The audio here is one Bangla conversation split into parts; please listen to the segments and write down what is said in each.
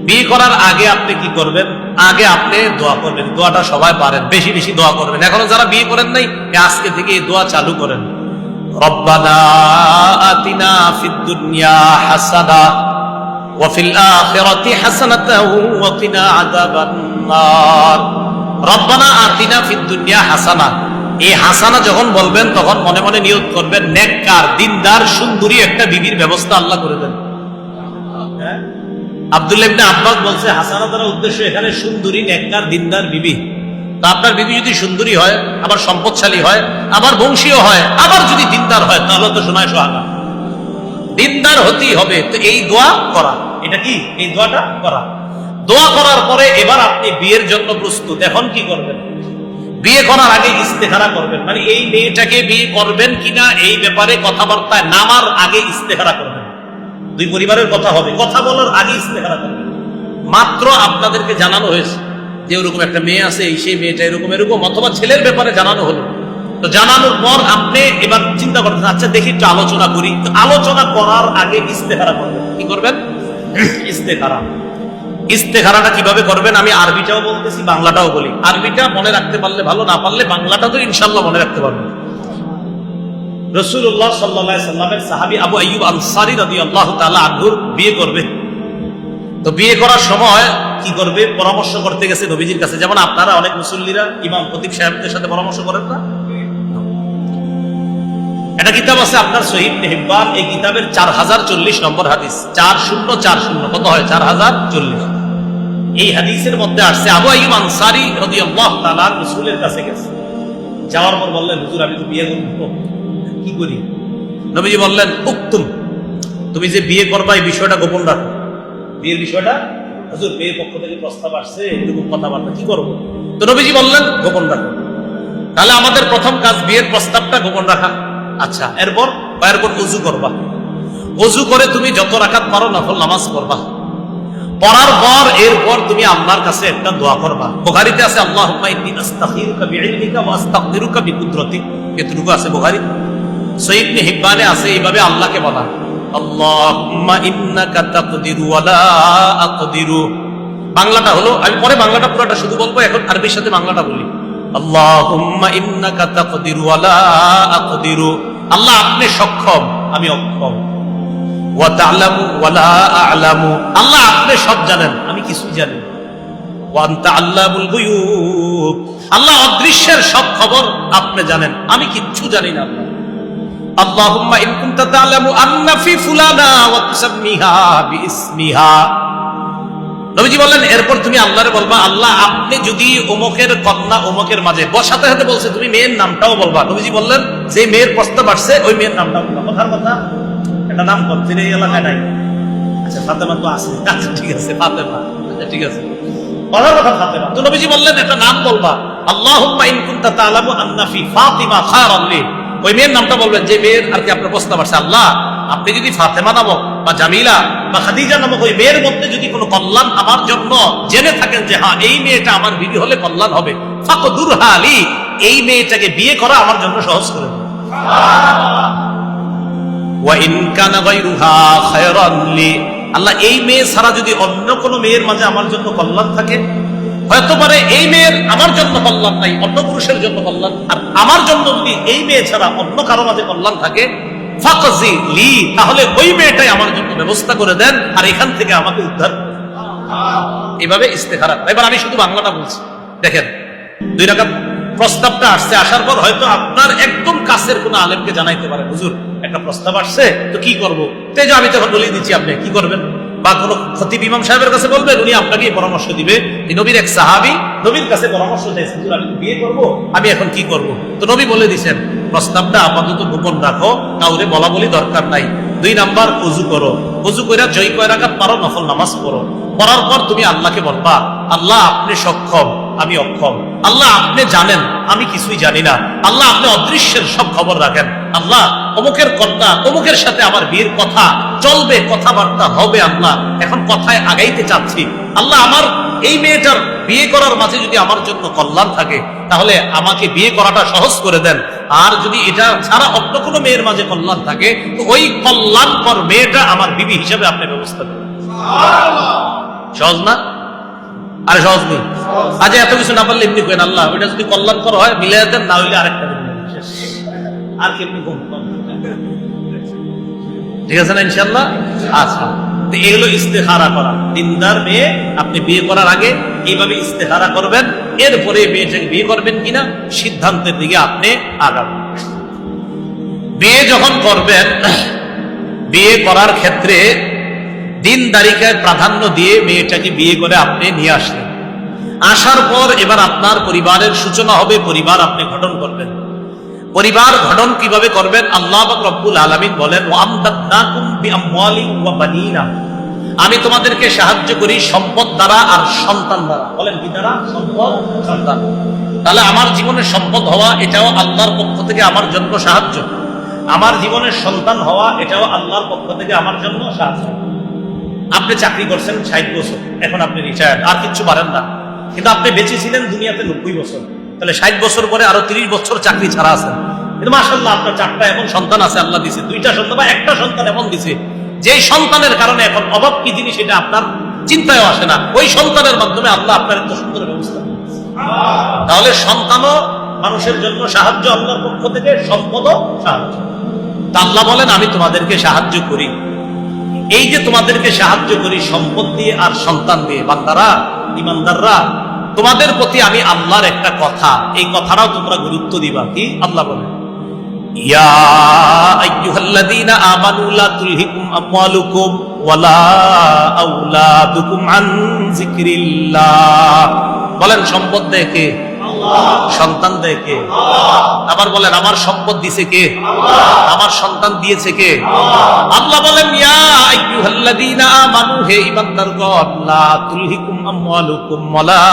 বিয়ে করার আগে আপনি কি করবেন? আগে আপনি দোয়া করবেন। দোয়াটা সবাই পারেন, বেশি বেশি দোয়া করবেন। এখনো যারা বিয়ে করেন নাই, আজকে থেকে এই দোয়া চালু করেন। রব্বানা আতিনা ফিদ দুনিয়া হাসানা ওয়া ফিল আখিরাতি হাসানাতাও ওয়া কিনা আযাবান নার। রব্বানা আতিনা ফিদ দুনিয়া হাসানা, এই হাসানা যখন বলবেন তখন মনে মনে নিয়ত করবেন নেককার দিনদার সুন্দরী একটা বিবির ব্যবস্থা আল্লাহ করে দেন। আব্দুল্লাহ ইবনে আব্বাস বলছে হাসানা দ্বারা উদ্দেশ্য এখানে সুন্দরী নেককার দিনদার বিবি। তা আপনার বিবি যদি সুন্দরী হয়, আবার সম্পদশালী হয়, আবার বংশীয় হয়, আবার যদি দিনদার হয়, তাহলে তো শোনায় সোহাগা। দিনদার হতেই হবে। তো এই দোয়া করা, এটা কি এই দোয়াটা করা। দোয়া করার পরে এবার আপনি বিয়ের জন্য প্রস্তুত। এখন কি করবেন? বিয়ে করার আগে ইস্তেখারা করবেন, মানে এই মেয়েটাকে বিয়ে করবেন কিনা এই ব্যাপারে কথাবার্তায় নামার আগে ইস্তেখারা করবেন। দুই পরিবারের কথা হবে, কথা বলার আগে ইস্তেখারা করবেন। মাত্র আপনাদেরকে জানানো হয়েছে যে ওরকম একটা মেয়ে আছে, এই সেই মেয়েটা এরকম এরকম, অথবা ছেলের ব্যাপারে জানানো হলো। তো জানানোর পর আপনি এবার চিন্তা করতেন, আচ্ছা দেখি একটু আলোচনা করি। তো আলোচনা করার আগে ইস্তেখারা করবেন। কি করবেন? ইস্তেখারা। ইস্তেখারাটা কিভাবে করবেন আমি আরবিটাও বলতেছি, বাংলাটাও বলি। আরবিটা মনে রাখতে পারলে ভালো, না পারলে বাংলাটা তো ইনশাল্লাহ মনে রাখতে পারবেন। রাসূলুল্লাহ সাল্লাল্লাহু আলাইহি সাল্লামের সাহাবী আবু আইয়ুব আনসারী রাদিয়াল্লাহু তাআলা আনহুর বিয়ে করবে। তো বিয়ে করার সময় কি করবে? পরামর্শ করতে গেছে নবীজির কাছে। যেমন আপনারা অনেক মুসল্লিরা ইমাম খতিব সাহেবদের সাথে পরামর্শ করেন না? একটা কিতাব আছে আপনার সহিহ ইবনে হিব্বান, এই কিতাবের 4040 নম্বর হাদিস। 4040 কত হয়? 4040। এই হাদিসের মধ্যে আসছে আবু আইয়ুব আনসারী রাদিয়াল্লাহু তাআলা রাসূলের কাছে গেছে। যাওয়ার পর বললেন, হুজুর আমি তো বিয়ে করব, কি করি? নবীজি বললেন, উক্তুম, তুমি যে বিয়ে করবা এই বিষয়টা গোপন রাখো। বিয়ের বিষয়টা, হুজুর বিয়ের পক্ষ থেকে প্রস্তাব আসছে, এরকম কথাবার্তা কি করবো? তো নবীজি বললেন গোপন রাখো। তাহলে আমাদের প্রথম কাজ বিয়ের প্রস্তাবটা গোপন রাখা। আচ্ছা, এরপর ওযু করবা। ওযু করে তুমি যত রাকাত পারো নফল নামাজ পড়বা। পড়ার পর এরপর তুমি আল্লাহর কাছে একটা দোয়া করবা। বুখারীতে আছে আল্লাহুম্মা ইন্নী আস্তাগফিরুকা বিইলমিকা ওয়া আস্তাগফিরুকা বিকুদরতিক, এতটুকু আছে বুখারী। সহিহ ইবনে হিব্বানে আছে এইভাবে আল্লাহকে বলা, আল্লাহুম্মা ইন্নাকা তাকদিরু ওয়া লা আকদিরু। বাংলাটা হলো, আমি পরে বাংলাটা পুরোটা শুধু বলবো, এখন আরবির সাথে বাংলাটা বলি। আল্লাহুম্মা ইন্নাকা তাকদিরু ওয়া লা আকদিরু, আল্লাহ আপনি সক্ষম, আমি অক্ষম। ওয়া তা'লামু ওয়া লা আ'লামু, আল্লাহ আপনি সব জানেন, আমি কিছুই জানি না। ওয়া আনতা আল্লামুল গুয়ুব, আল্লাহ অদৃশ্যের সব খবর আপনি জানেন, আমি কিচ্ছু জানি না। আল্লাহুম্মা ইন কুনতা তা'লামু আন্না ফি ফুলানা ওয়া তুসাম্মিহা বিইসমিহা। নবীজি বললেন এরপর তুমি আল্লাহরে বলবা, আল্লাহ আপনি যদি অমুকের কন্যা অমুকের মাঝে, বসাতে হাতে বলছে তুমি মেয়ের নামটাও বলবা। নবীজি বললেন যে মেয়ের প্রস্তাব আসছে ওই মেয়ের নামটা বলবা। কথার কথা, একটা নাম করতে এই এলাকায় নাই। আচ্ছা ফাতেমা তো আছে, আচ্ছা ঠিক আছে ফাতেমা, আচ্ছা ঠিক আছে, কথার কথা ফাতেমা। তো নবীজি বললেন একটা নাম বলবা, আল্লাহুম্মা ইন কুনতা তা'লামু আন্না ফি ফাতিমা খায়রান লি, ওই মেয়ের নামটা বলবেন যে মেয়ের আর কি আপনার প্রস্তাব আসছে। আল্লাহ আপনি যদি ফাতেমা নামক বা জামিলা বা খাদিজা নামক ওই মেয়ের মধ্যে যদি কোনো কল্যাণ আমার জন্য জেনে থাকেন যে হ্যাঁ এই মেয়েটা আমার বিবি হলে কল্যাণ হবে, ফাকদুরহা লি, এই মেয়েটাকে বিয়ে করা আমার জন্য সহজ করে দিন। ওয়া ইন কানা গায়রুহা খায়রান লি, আল্লাহ এই মেয়ে ছাড়া যদি অন্য কোনো মেয়ের মাঝে আমার জন্য কল্যাণ থাকে, হয়তো পারে এই মেয়ের আমার জন্য কল্যাণ নাই, অন্য পুরুষের জন্য কল্যাণ, আর আমার জন্য যদি এই মেয়ে ছাড়া অন্য কারো মাঝে কল্যাণ থাকে, ফাকজি লি, তাহলে ওই মেয়েটাই আমার জন্য ব্যবস্থা করে দেন আর এখান থেকে আমাকে উদ্ধার। এইভাবে ইস্তেখারা। এবার আমি শুধু বাংলাটা বলছি, দেখেন 2 রাকাত প্রস্তাবটা আসছে, আসার পর হয়তো আপনার একদম কাছের কোনো আলেমকে জানাইতে পারে, হুজুর একটা প্রস্তাব আসছে তো কি করবো? তেজ আমি তখন বলে দিচ্ছি আপনি কি করবেন, বা কোন খতিব ইমাম সাহেবের কাছে বলবেন, উনি আপনাকে পরামর্শ দিবে। নবীর এক সাহাবী নবীর কাছে পরামর্শ চাইছে, হুজুর আমি বিয়ে করব, আমি এখন কি করব? তো নবী বলে দিয়েছেন প্রস্তাবটা আপাতত গোপন রাখো, কাউরে বলা বলি দরকার নাই। 2 নাম্বার ওযু করো, ওযু কইরা জয় কয় রাকাত পারো নফল নামাজ পড়ো। পড়ার পর তুমি আল্লাহকে বলবা, আল্লাহ আপনি সক্ষম, আমি অক্ষম, আল্লাহ আপনি জানেন, আমি কিছুই জানি না, আল্লাহ আপনি অদৃশ্যের সব খবর রাখেন, আল্লাহ অমুকের কন্যা অমুকের সাথে আমার বিয়ের কথা চলবে, কথাবার্তা হবে, আল্লাহ এখন কথায় আগাইতে চাচ্ছি, আল্লাহ আমার এই মেয়েটার বিয়ে করার মাঝে যদি আমার জন্য কল্যাণ থাকে তাহলে আমাকে বিয়ে করাটা সহজ করে দেন, আর যদি এটা ছাড়া অন্য কোনো মেয়ের মাঝে কল্যাণ থাকে তো ওই কল্যাণকর মেয়েটা আমার বিবি হিসেবে আপনি ব্যবস্থা দেন। সহজ না? আরে সহজ নেই। আজ এত কিছু না পারলে এমনি কেন আল্লাহ ওইটা যদি কল্যাণকর হয় মিলাই দেন, না হইলে আরেকটা আর কেমনি কম। ঠিক আছে না ইনশাল্লাহ? আচ্ছা, এগুলো ইস্তেখারা করা। দিনদার মেয়ে আপনি বিয়ে করার আগে এইভাবে ইস্তেখারা করবেন, এরপরে মেয়েটাকে বিয়ে করবেন কিনা সিদ্ধান্তের দিকে আপনি আগাবেন। বিয়ে যখন করবেন, বিয়ে করার ক্ষেত্রে দিনদারিকে প্রাধান্য দিয়ে মেয়েটাকে বিয়ে করে আপনি নিয়ে আসলেন। আসার পর এবার আপনার পরিবারের সূচনা হবে, পরিবার আপনি গঠন করবেন। পরিবার গঠন কিভাবে করবেন? আল্লাহ পাক রব্বুল আলামিন বলেন, ওয়ামদাদনাকুম বিআমওয়ালিন ওয়া বানিনা, আমি তোমাদেরকে সাহায্য করি সম্পদ দ্বারা আর সন্তান দ্বারা। বলেন কি দ্বারা? সম্পদ, সন্তান। তাহলে আমার জীবনের সম্পদ হওয়া এটাও আল্লাহর পক্ষ থেকে আমার জন্য সাহায্য, আমার জীবনের সন্তান হওয়া এটাও আল্লাহর পক্ষ থেকে আমার জন্য সাহায্য। আপনি চাকরি করছেন 60 বছর, এখন আপনি রিটায়ার্ড, আর কিছু পারেন না, কিন্তু আপনি বেঁচে ছিলেন দুনিয়াতে 90 বছর, তাহলে 60 বছর পরে আরো 30 বছর চাকরি ছাড়া আছেন। কিন্তু মাশাআল্লাহ আপনার 4টা এখন সন্তান আছে, আল্লাহ দিছে 2টা সন্তান বা 1টা সন্তান এমন দিছে যেই সন্তানের কারণে এখন অভাব কি জিনিস এটা আপনার চিন্তায় আসে না। ওই সন্তানের মাধ্যমে আল্লাহ আপনার এত সুন্দর ব্যবস্থা। তাহলে সন্তানও মানুষের জন্য সাহায্য আল্লাহর পক্ষ থেকে, সম্পদও সাহায্য। তা আল্লাহ বলেন আমি তোমাদেরকে সাহায্য করি। এই যে তোমাদেরকে সাহায্য করি সম্পদ দিয়ে আর সন্তান দিয়ে, বান্দারা, ইমানদাররা, তোমাদের প্রতি আমি আল্লাহর একটা কথা, এই কথাটাও তোমরা গুরুত্ব দিবা। কি আল্লাহ বলেন? ইয়া আইয়ুহাল্লাযীনা আমানু লা তুলহিকুম আমওয়ালুকুম ওয়ালা আওলাদুকুম আন যিকরিল্লাহ। বলেন সম্পদ দেয় কে? আল্লাহ। সন্তান দেয় কে? আল্লাহ। আবার বলেন আমার সম্পদ দিয়েছে কে? আল্লাহ। আমার সন্তান দিয়েছে কে? আল্লাহ। আল্লাহ বলেন ইয়া আইয়ুহাল্লাযীনা আমানু, হে ঈমানদারগণ, লা তুলহিকুম আমওয়ালুকুম ওয়ালা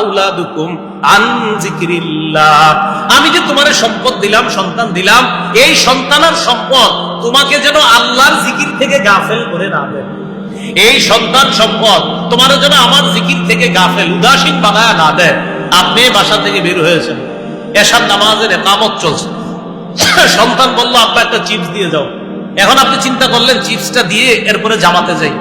আওলাদুকুম আন যিকরিল্লাহ। আমি যে তোমারে সম্পদ দিলাম, সন্তান দিলাম, এই সন্তান আর সম্পদ তোমাকে যেন আল্লাহর জিকির থেকে গাফেল করে না দেয়। এই সন্তান সম্পদ তোমার যেন আমার জিকির থেকে গাফেল, উদাসীন বানায় না দেয়। আপনি বাসা থেকে বের হয়েছেন, এশার নামাজের ইকামত চলছে, সন্তান বলল আপনি একটা চিপস দিয়ে যাও। এখন আপনি চিন্তা করলেন চিপসটা দিয়ে এরপরে জামাতে যাই।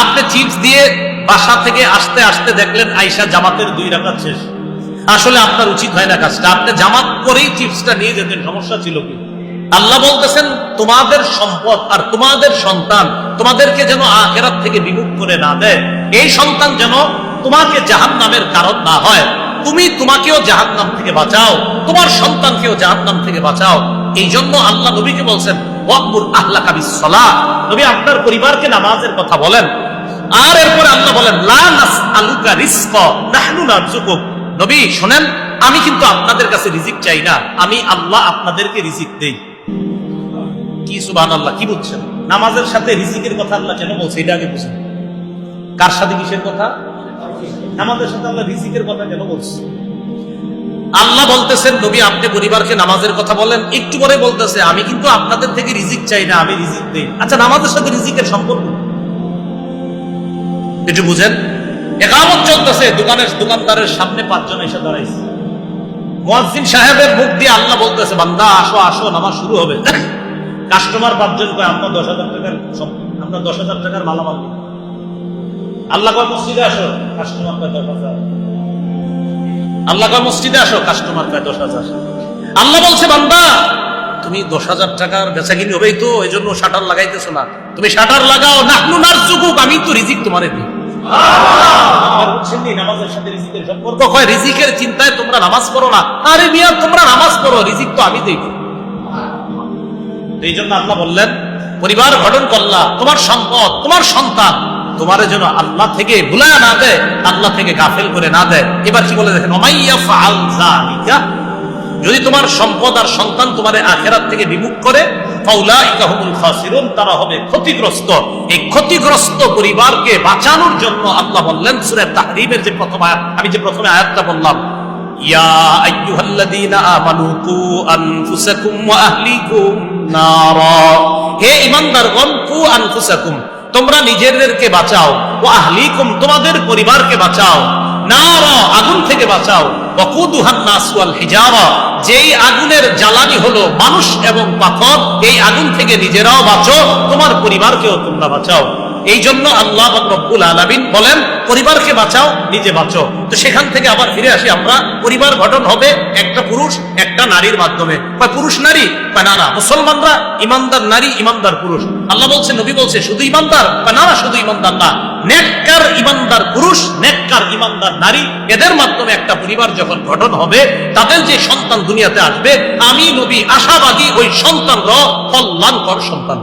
আপনি চিপস দিয়ে বাসা থেকে আসতে আসতে দেখলেন আইসা জামাতের 2 রাকাত শেষ। আসলে আপনার উচিত হয় না কাজটা, আপনি জামাত করেই চিপসটা নিয়ে যেতেন, সমস্যা ছিল কি? আল্লাহ বলতেছেন তোমাদের সম্পদ আর তোমাদের সন্তান তোমাদেরকে যেন আখিরাত থেকে বিমুখ করে না দেয়। এই সন্তান যেন তোমাকে জাহান্নামের কারণ না হয়। তুমি তোমাকেও জাহান্নাম থেকে বাঁচাও, তোমার সন্তানকেও জাহান্নাম থেকে বাঁচাও। এই জন্য আল্লাহ নবীকে বলছেন ওয়াকমুর আহলাকা বিসসালাহ, নবী আপনার পরিবারকে নামাজের কথা বলেন। আর এরপর আল্লাহ বলেন লা নাসআলুকা রিজকা নাহনু নারযুকুক, নবী শুনেন আমি কিন্তু আপনাদের কাছে রিজিক চাই না, আমি আল্লাহ আপনাদেরকে রিজিক দেই। কি সুবহানাল্লাহ, কি বুঝছেন? নামাজের সাথে রিজিকের কথা আল্লাহ কেন বলছে এটা আগে বুঝুন। কার সাথে কিসের কথা? নামাজের সাথে আল্লাহ রিজিকের কথা কেন বলছে? আল্লাহ বলতেছেন নবী আপনি পরিবারকে নামাজের কথা বলেন, একটু পরে বলতেছে আমি কিন্তু আপনাদের থেকে রিজিক চাই না, আমি রিজিক দেই। আচ্ছা নামাজের সাথে রিজিকের সম্পর্ক একটু বুঝেন। ইকামত চলতেছে, দোকানদারের সামনে 5 জন এসে দাঁড়াইছে। মুয়াজ্জিন সাহেবের মুখ দিয়ে আল্লাহ বলতেছে বান্দা আসো আসো, নামাজ শুরু হবে। কাস্টমার 5 জন কয় আমরা 10,000 টাকার মালামাল দিই। আল্লাহ কয় মসজিদে আসো, কাস্টমার কয় 10,000। আল্লাহ কয় মসজিদে আসো, কাস্টমার কয় 10,000। আল্লাহ বলছে বান্দা তুমি 10,000 টাকার বেচাকিনি হবেই তো, এই জন্য শাটার লাগাইতেছো না, তুমি শাটার লাগাও, নাহনু নারযুকুক, আমি তো রিজিক তোমারে দিই। নামাজের সাথে রিজিকের সম্পর্ক হয়, রিজিকের চিন্তায় তোমরা নামাজ পড়ো না। আরে মিয়া তোমরা নামাজ পড়ো, রিজিক তো আমি দেই। এই জন্য আল্লাহ বললেন পরিবার গঠন করলা, তোমার সম্পদ তোমার সন্তান তোমার যেন আল্লাহ থেকে ভুলায় না দেয়, আল্লাহ থেকে গাফেল করে না দেয়। এবার কি বলে দেখেন, ওমাইয়াফআল যালিকা, যদি তোমার সম্পদ আর সন্তান তোমারে আখিরাত থেকে বিমুখ করে, ফাউলাইকা হুমুল খাসিরুন, তারা হবে ক্ষতিগ্রস্ত। এই ক্ষতিগ্রস্ত পরিবারকে বাঁচানোর জন্য আল্লাহ বললেন সূরা তাহরীমের যে প্রথম আয়াত, আমি যে প্রথমে আয়াতটা বললাম, ইয়া আইয়ুহাল্লাযীনা আমানু কু আনফুসাকুম ওয়া আহলিকুম নারা, হে ঈমানদারগণ, কু আনফুসাকুম, তোমরা নিজেদেরকে বাঁচাও, ওয়া আহলিকুম, তোমাদের পরিবারকে বাঁচাও, নারা, আগুন থেকে বাঁচাও, ওয়াকুদুহান নাস ওয়াল হিজারা, যেই আগুনের জ্বালানি হলো মানুষ এবং পাথর, এই আগুন থেকে নিজেরাও বাঁচো, তোমার পরিবারকেও তোমরা বাঁচাও। এই জন্য আল্লাহ রব্বুল আলামিন বলেন পরিবারকে বাঁচাও, নিজে বাঁচো। তো সেখান থেকে আবার ফিরে আসি আমরা, পরিবার গঠন হবে একটা পুরুষ একটা নারীর মাধ্যমে। পুরুষ নারী না না, মুসলমানরা ইমানদার নারী ইমানদার পুরুষ। আল্লাহ বলছে, নবী বলছে শুধু ইমানদার না না, শুধু ইমানদার না, নেককার ইমানদার পুরুষ, নেককার ইমানদার নারী, এদের মাধ্যমে একটা পরিবার যখন গঠন হবে, তাদের যে সন্তান দুনিয়াতে আসবে, আমি নবী আশাবাদী ওই সন্তানরা কল্যাণকর সন্তান।